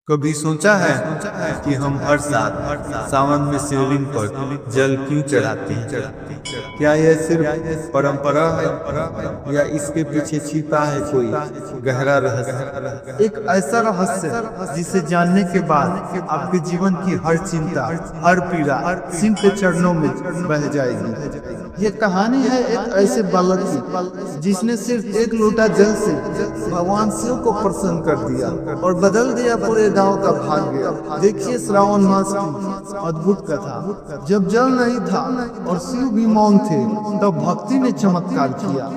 कभी सोचा है कि हम हर साल सावन में शिवलिंग पर जल क्यों चढ़ाते हैं? क्या यह सिर्फ परंपरा है या इसके पीछे छिपा है कोई गहरा रहस्य? एक ऐसा रहस्य जिसे जानने के बाद आपके जीवन की हर चिंता, हर पीड़ा सिंह के चरणों में बह जाएगी। ये कहानी है एक ऐसे बालक की जिसने सिर्फ एक लोटा जल से भगवान शिव को प्रसन्न कर दिया और बदल दिया पूरे गांव का भाग्य। देखिए श्रावण मास की अद्भुत कथा। जब जल नहीं था और शिव भी मौन थे, तब भक्ति ने चमत्कार किया।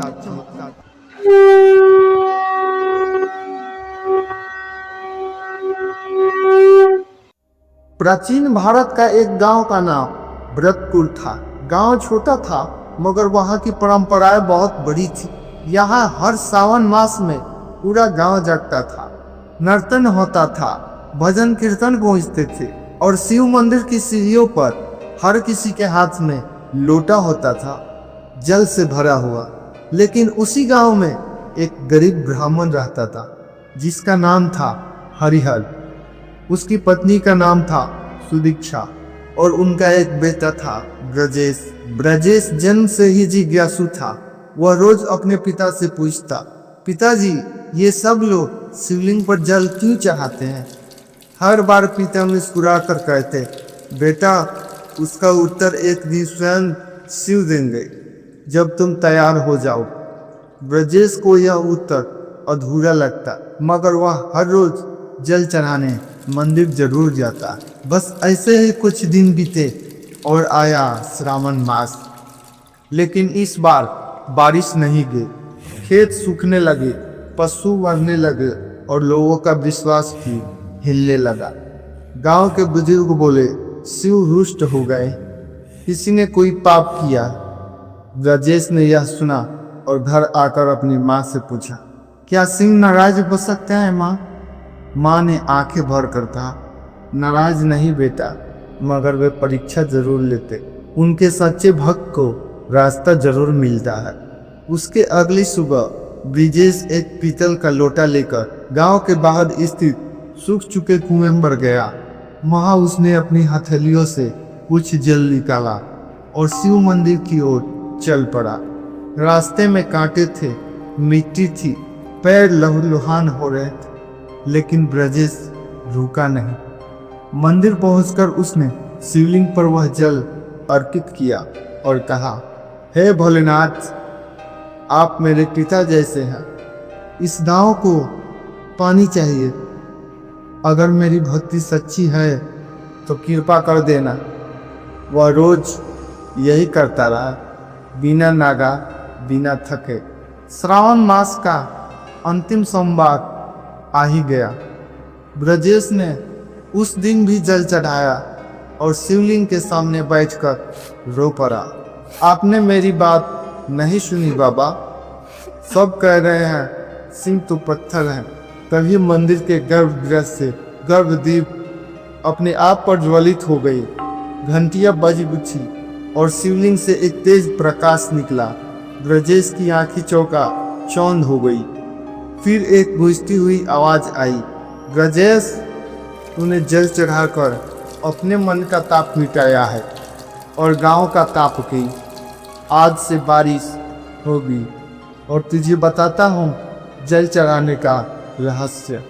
प्राचीन भारत का एक गांव का नाम ब्रतपुर था। गांव छोटा था मगर वहां की परंपराएं बहुत बड़ी थी। यहाँ हर सावन मास में पूरा गांव जगता था, नर्तन होता था, भजन कीर्तन गूंजते थे और शिव मंदिर की सीढ़ियों पर हर किसी के हाथ में लोटा होता था, जल से भरा हुआ। लेकिन उसी गांव में एक गरीब ब्राह्मण रहता था जिसका नाम था हरिहर। उसकी पत्नी का नाम था सुदीक्षा और उनका एक बेटा था ब्रजेश। ब्रजेश जन्म से ही जिज्ञासु था। वह रोज अपने पिता से पूछता, पिताजी ये सब लोग शिवलिंग पर जल क्यों चढ़ाते हैं? हर बार पिता मुस्कुरा कर कहते, बेटा उसका उत्तर एक दिन स्वयं शिव देंगे जब तुम तैयार हो जाओ। ब्रजेश को यह उत्तर अधूरा लगता मगर वह हर रोज जल चढ़ाने मंदिर जरूर जाता। बस ऐसे ही कुछ दिन बीते और आया श्रावण मास। लेकिन इस बार बारिश नहीं गई, खेत सूखने लगे, पशु मरने लगे और लोगों का विश्वास भी हिलने लगा। गांव के बुजुर्ग बोले, शिव रुष्ट हो गए, किसी ने कोई पाप किया। ब्रजेश ने यह सुना और घर आकर अपनी माँ से पूछा, क्या शिव नाराज हो सकते हैं माँ? माँ ने आंखें भर कर कहा, नाराज नहीं बेटा, मगर वे परीक्षा जरूर लेते। उनके सच्चे भक्त को रास्ता जरूर मिलता है। उसके अगली सुबह ब्रजेश एक पीतल का लोटा लेकर गांव के बाहर स्थित सूख चुके कुएं पर गया। वहां उसने अपनी हथेलियों से कुछ जल निकाला और शिव मंदिर की ओर चल पड़ा। रास्ते में कांटे थे, मिट्टी थी, पैर लहूलुहान हो रहे थे, लेकिन ब्रजेश रुका नहीं। मंदिर पहुंचकर उसने शिवलिंग पर वह जल अर्पित किया और कहा, हे भोलेनाथ, आप मेरे पिता जैसे हैं। इस गांव को पानी चाहिए। अगर मेरी भक्ति सच्ची है तो कृपा कर देना। वह रोज यही करता रहा, बिना नागा, बिना थके। श्रावण मास का अंतिम सोमवार आ ही गया। ब्रजेश ने उस दिन भी जल चढ़ाया और शिवलिंग के सामने बैठकर रो पड़ा। आपने मेरी बात नहीं सुनी बाबा। सब कह रहे हैं सिंह तो पत्थर है। तभी मंदिर के गर्भगृह से गर्भदीप अपने आप पर ज्वलित हो गई। घंटियां बज उठी और शिवलिंग से एक तेज प्रकाश निकला। ब्रजेश की आंखें चौका चौंध हो गई। फिर एक गूंजती हुई आवाज आई, ब्रजेश, तूने जल चढ़ाकर अपने मन का ताप मिटाया है और गांव का ताप की। आज से बारिश होगी और तुझे बताता हूँ जल चढ़ाने का रहस्य।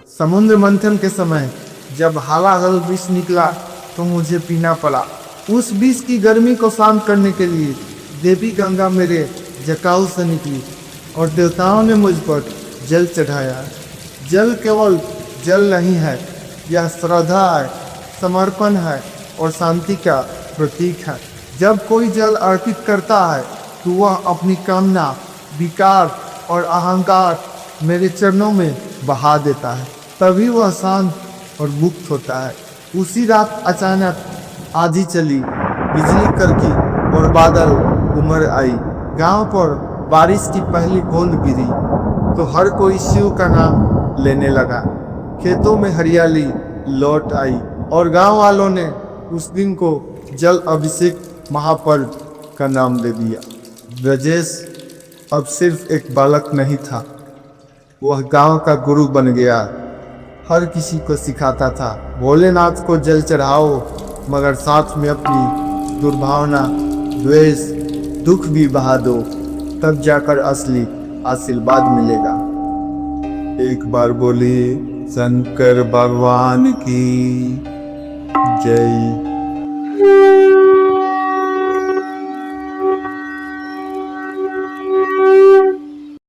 समुद्र मंथन के समय जब हलाहल विष निकला तो मुझे पीना पड़ा। उस विष की गर्मी को शांत करने के लिए देवी गंगा मेरे जटाऊ से निकली और देवताओं ने मुझ पर जल चढ़ाया। जल केवल जल नहीं है, यह श्रद्धा है, समर्पण है और शांति का प्रतीक है। जब कोई जल अर्पित करता है तो वह अपनी कामना, विकार और अहंकार मेरे चरणों में बहा देता है। तभी वह शांत और मुक्त होता है। उसी रात अचानक आंधी चली, बिजली कड़की और बादल उमड़ आई। गांव पर बारिश की पहली बूंद गिरी तो हर कोई शिव का नाम लेने लगा। खेतों में हरियाली लौट आई और गांव वालों ने उस दिन को जल अभिषेक महापर्व का नाम दे दिया। ब्रजेश अब सिर्फ एक बालक नहीं था, वह गांव का गुरु बन गया। हर किसी को सिखाता था भोलेनाथ को जल चढ़ाओ, मगर साथ में अपनी दुर्भावना, द्वेष, दुख भी बहा दो, तब जाकर असली आशीर्वाद मिलेगा। एक बार बोले शंकर भगवान की जय।